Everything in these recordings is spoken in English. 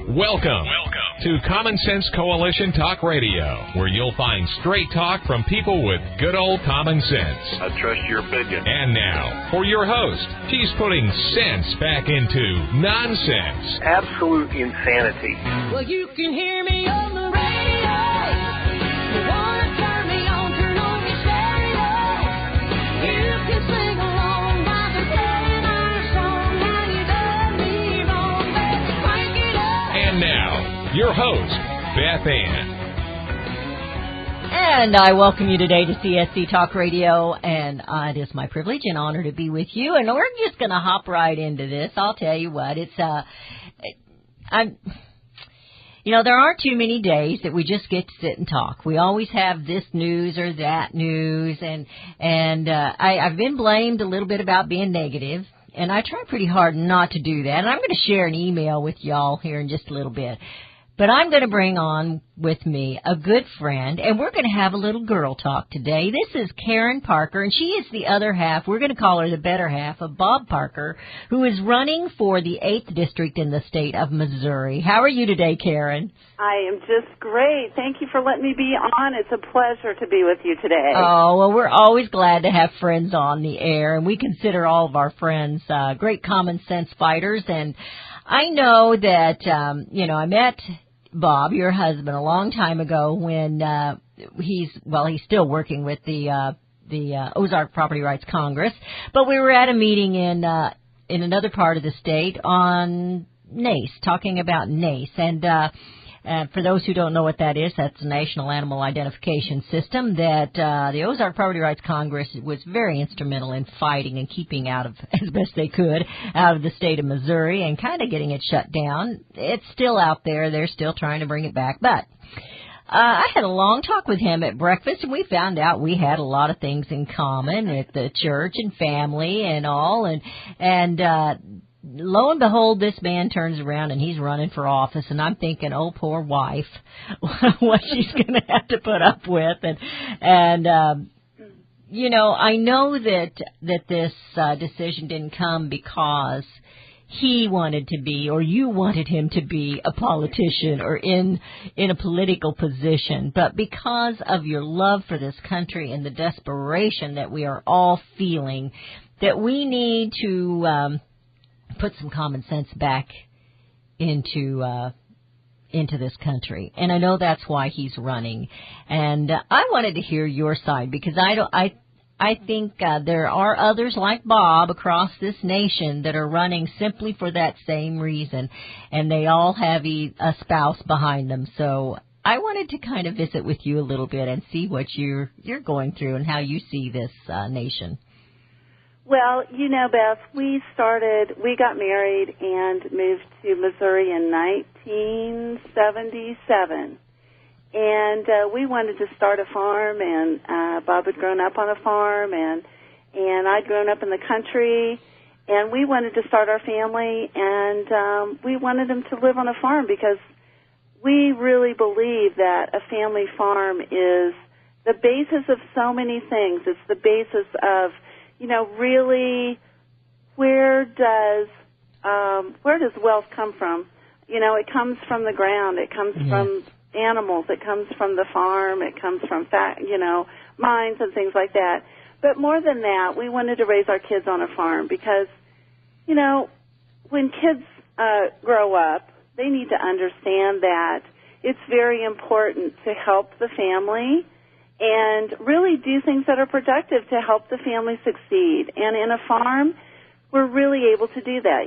Welcome to Common Sense Coalition Talk Radio, where you'll find straight talk from people with good old common sense. I trust your opinion. And now, for your host, he's putting sense back into nonsense. Absolute insanity. Well, you can hear me on the radio. You want to turn me on, turn on your stereo. You can sing along while they're playing our song. Now you done me wrong, let's crank it up. And now, your host, Beth Ann. And I welcome you today to CSC Talk Radio, and it is my privilege and honor to be with you. And we're just going to hop right into this. I'll tell you what, there aren't too many days that we just get to sit and talk. We always have this news or that news, and I've been blamed a little bit about being negative, and I try pretty hard not to do that. And I'm going to share an email with y'all here in just a little bit. But I'm going to bring on with me a good friend, and we're going to have a little girl talk today. This is Karen Parker, and she is the other half. We're going to call her the better half of Bob Parker, who is running for the 8th District in the state of Missouri. How are you today, Karen? I am just great. Thank you for letting me be on. It's a pleasure to be with you today. Oh, well, we're always glad to have friends on the air, and we consider all of our friends great common sense fighters. And I know that, I met Bob, your husband, a long time ago when he's still working with the Ozark Property Rights Congress, but we were at a meeting in another part of the state on NACE, talking about NACE, and for those who don't know what that is, that's the National Animal Identification System that the Ozark Property Rights Congress was very instrumental in fighting and keeping out of, as best they could, out of the state of Missouri and kind of getting it shut down. It's still out there. They're still trying to bring it back. But I had a long talk with him at breakfast, and we found out we had a lot of things in common at the church and family and all. And lo and behold, this man turns around and he's running for office, and I'm thinking, oh, poor wife, what she's going to have to put up with. And I know that this decision didn't come because he wanted to be, or you wanted him to be, a politician or in a political position, but because of your love for this country and the desperation that we are all feeling, that we need to put some common sense back into this country. And I know that's why he's running. And I wanted to hear your side, because I think there are others like Bob across this nation that are running simply for that same reason, and they all have a spouse behind them. So I wanted to kind of visit with you a little bit and see what you're going through and how you see this nation. Well, Beth, we got married and moved to Missouri in 1977. And we wanted to start a farm, and Bob had grown up on a farm, and I'd grown up in the country, and we wanted to start our family, and we wanted him to live on a farm because we really believe that a family farm is the basis of so many things. It's the basis of really, where does wealth come from? It comes from the ground. It comes from animals. It comes from the farm. It comes from mines and things like that. But more than that, we wanted to raise our kids on a farm because, when kids grow up, they need to understand that it's very important to help the family and really do things that are productive to help the family succeed. And in a farm, we're really able to do that.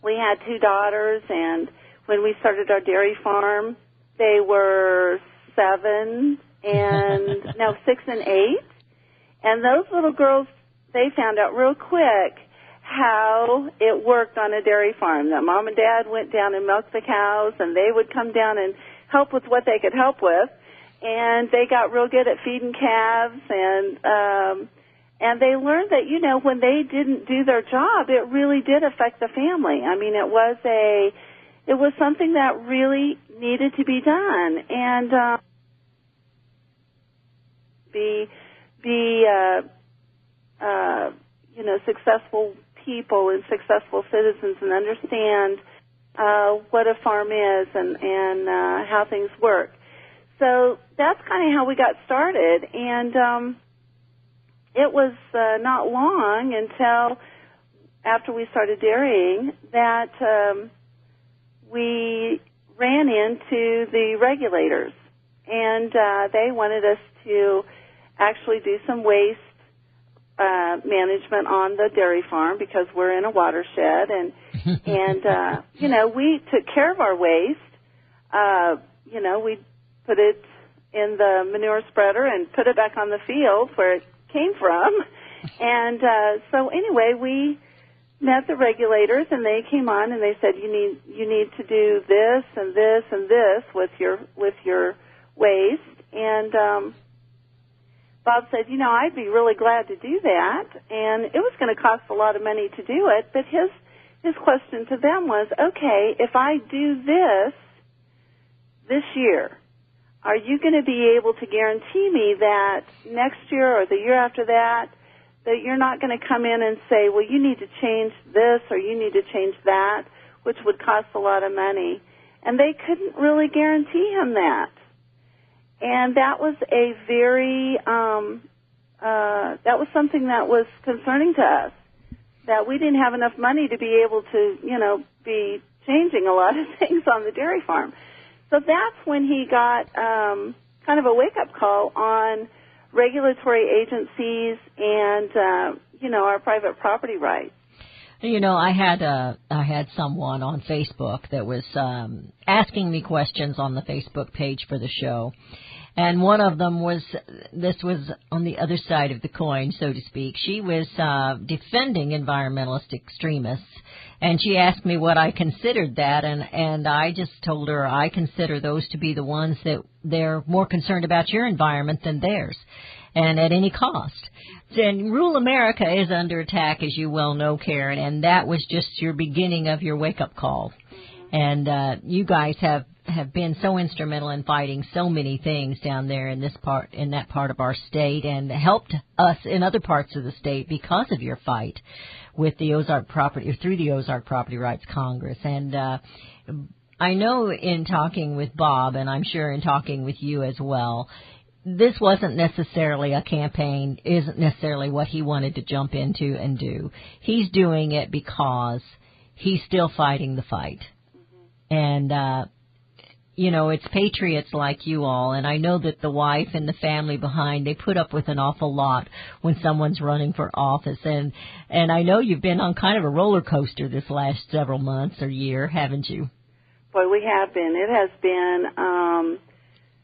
We had 2 daughters, and when we started our dairy farm, they were 7 and 6 and 8. And those little girls, they found out real quick how it worked on a dairy farm. That mom and dad went down and milked the cows, and they would come down and help with what they could help with. And they got real good at feeding calves, and they learned that, when they didn't do their job, it really did affect the family. I mean, it was something that really needed to be done. And successful people and successful citizens, and understand what a farm is and how things work. So that's kind of how we got started, and it was not long until after we started dairying that we ran into the regulators, and they wanted us to actually do some waste management on the dairy farm because we're in a watershed, and we took care of our waste. We put it in the manure spreader and put it back on the field where it came from, and so anyway, we met the regulators, and they came on and they said you need to do this and this and this with your waste, and Bob said, I'd be really glad to do that, and it was going to cost a lot of money to do it, but his question to them was, okay, if I do this year, are you going to be able to guarantee me that next year or the year after that you're not going to come in and say, well, you need to change this or you need to change that, which would cost a lot of money? And they couldn't really guarantee him that. And that was a very, that was something that was concerning to us, that we didn't have enough money to be able to, be changing a lot of things on the dairy farm. So that's when he got kind of a wake-up call on regulatory agencies and, our private property rights. I had someone on Facebook that was asking me questions on the Facebook page for the show. And one of them this was on the other side of the coin, so to speak. She was defending environmentalist extremists, and she asked me what I considered that, and I just told her I consider those to be the ones that they're more concerned about your environment than theirs, and at any cost. And rural America is under attack, as you well know, Karen, and that was just your beginning of your wake-up call. And you guys have been so instrumental in fighting so many things down there in that part of our state, and helped us in other parts of the state because of your fight with the Ozark through the Ozark Property Rights Congress. And I know in talking with Bob, and I'm sure in talking with you as well, this wasn't necessarily a campaign, isn't necessarily what he wanted to jump into and do. He's doing it because he's still fighting the fight. And, it's patriots like you all, and I know that the wife and the family behind, they put up with an awful lot when someone's running for office. And I know you've been on kind of a roller coaster this last several months or year, haven't you? Boy, we have been. It has been,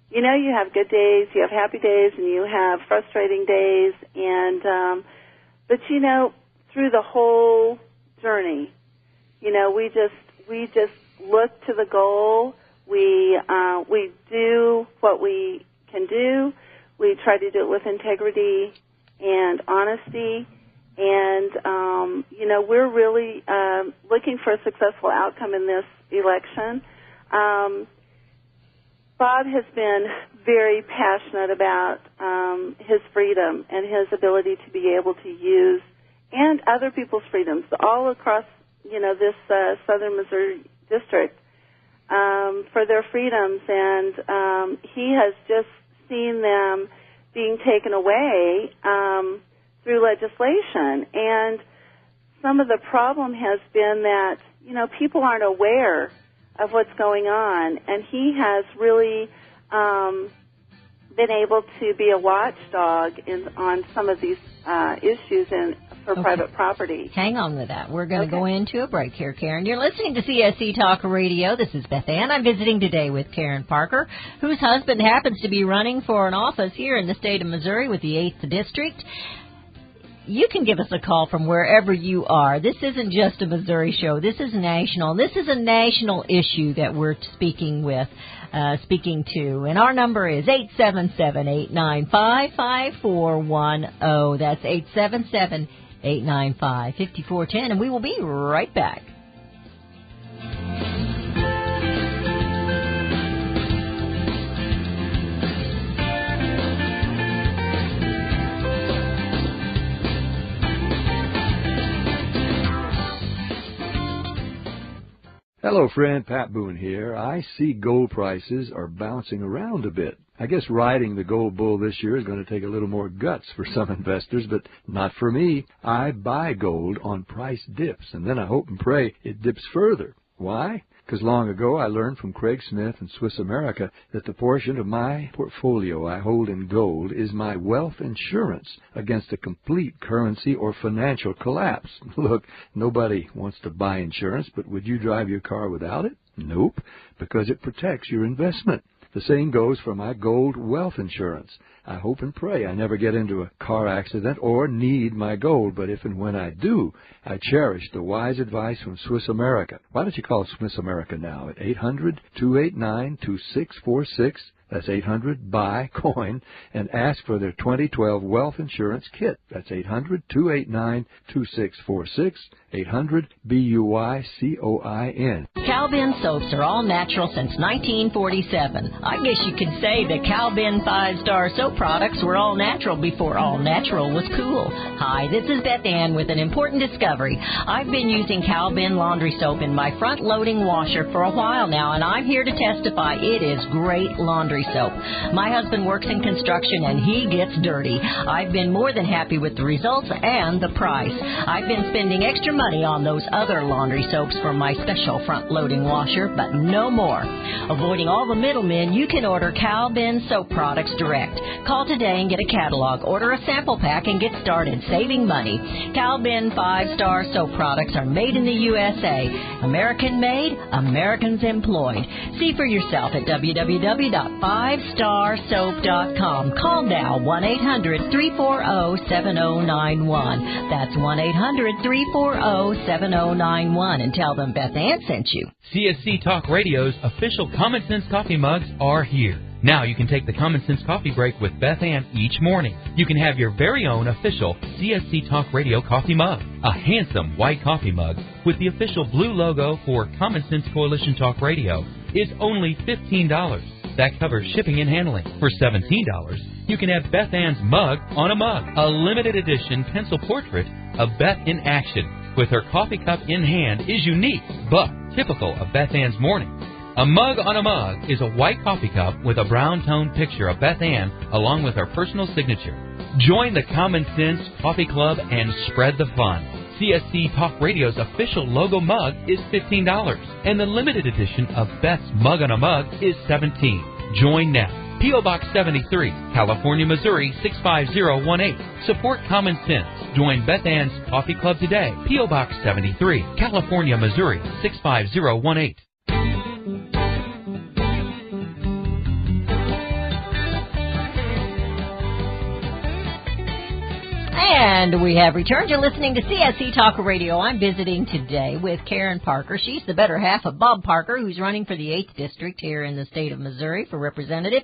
you have good days, you have happy days, and you have frustrating days. And, but through the whole journey, we just look to the goal. We do what we can do. We try to do it with integrity and honesty. And, we're really looking for a successful outcome in this election. Bob has been very passionate about his freedom and his ability to be able to use, and other people's freedoms all across, this southern Missouri district, for their freedoms. And he has just seen them being taken away through legislation. And some of the problem has been that, people aren't aware of what's going on, and he has really been able to be a watchdog on some of these issues for private property. Hang on with that. We're going to go into a break here, Karen. You're listening to CSC Talk Radio. This is Beth Ann. I'm visiting today with Karen Parker, whose husband happens to be running for an office here in the state of Missouri with the 8th District. You can give us a call from wherever you are. This isn't just a Missouri show. This is national. This is a national issue that we're speaking to. And our number is 877-895-5410. That's 877-895-5410. And we will be right back. Hello, friend. Pat Boone here. I see gold prices are bouncing around a bit. I guess riding the gold bull this year is going to take a little more guts for some investors, but not for me. I buy gold on price dips, and then I hope and pray it dips further. Why? Because long ago I learned from Craig Smith and Swiss America that the portion of my portfolio I hold in gold is my wealth insurance against a complete currency or financial collapse. Look, nobody wants to buy insurance, but would you drive your car without it? Nope, because it protects your investment. The same goes for my gold wealth insurance. I hope and pray I never get into a car accident or need my gold, but if and when I do, I cherish the wise advice from Swiss America. Why don't you call Swiss America now at 800-289-2646? That's 800-BUY-COIN, and ask for their 2012 Wealth Insurance Kit. That's 800-289-2646, 800-BUY-COIN. Cal-Ben soaps are all natural since 1947. I guess you could say the Cal-Ben 5-star soap products were all natural before all natural was cool. Hi, this is Beth Ann with an important discovery. I've been using Cal-Ben laundry soap in my front-loading washer for a while now, and I'm here to testify it is great laundry soap. My husband works in construction and he gets dirty. I've been more than happy with the results and the price. I've been spending extra money on those other laundry soaps for my special front-loading washer, but no more. Avoiding all the middlemen, you can order Cal-Ben soap products direct. Call today and get a catalog. Order a sample pack and get started saving money. Cal-Ben 5-star soap products are made in the USA. American made, Americans employed. See for yourself at www.5starsoap.com. Call now 1-800-340-7091. That's 1-800-340-7091 and tell them Beth Ann sent you. CSC Talk Radio's official Common Sense coffee mugs are here. Now you can take the Common Sense coffee break with Beth Ann each morning. You can have your very own official CSC Talk Radio coffee mug. A handsome white coffee mug with the official blue logo for Common Sense Coalition Talk Radio is only $15. That covers shipping and handling. For $17, you can have Beth Ann's mug on a mug, a limited edition pencil portrait of Beth in action with her coffee cup in hand is unique, but typical of Beth Ann's morning. A mug on a mug is a white coffee cup with a brown-toned picture of Beth Ann along with her personal signature. Join the Common Sense Coffee Club and spread the fun. CSC Talk Radio's official logo mug is $15, and the limited edition of Beth's Mug on a Mug is $17. Join now. P.O. Box 73, California, Missouri 65018. Support Common Sense. Join Beth Ann's Coffee Club today. P.O. Box 73, California, Missouri 65018. And we have returned. You're listening to CSC Talk Radio. I'm visiting today with Karen Parker. She's the better half of Bob Parker, who's running for the 8th District here in the state of Missouri for representative.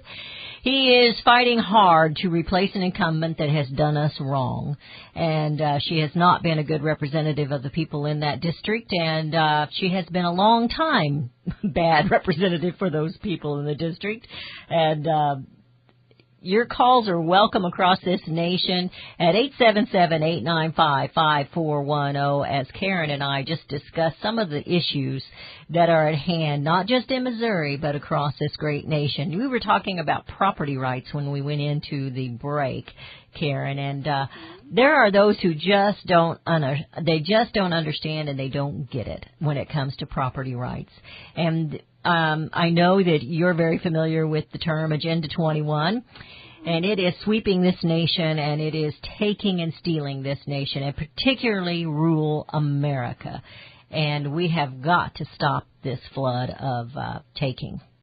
He is fighting hard to replace an incumbent that has done us wrong. And she has not been a good representative of the people in that district. And she has been a long time bad representative for those people in the district. And your calls are welcome across this nation at 877-895-5410 as Karen and I just discussed some of the issues that are at hand, not just in Missouri, but across this great nation. We were talking about property rights when we went into the break, Karen, and there are those who just don't understand and they don't get it when it comes to property rights. And I know that you're very familiar with the term Agenda 21, and it is sweeping this nation, and it is taking and stealing this nation, and particularly rural America. And we have got to stop this flood of taking.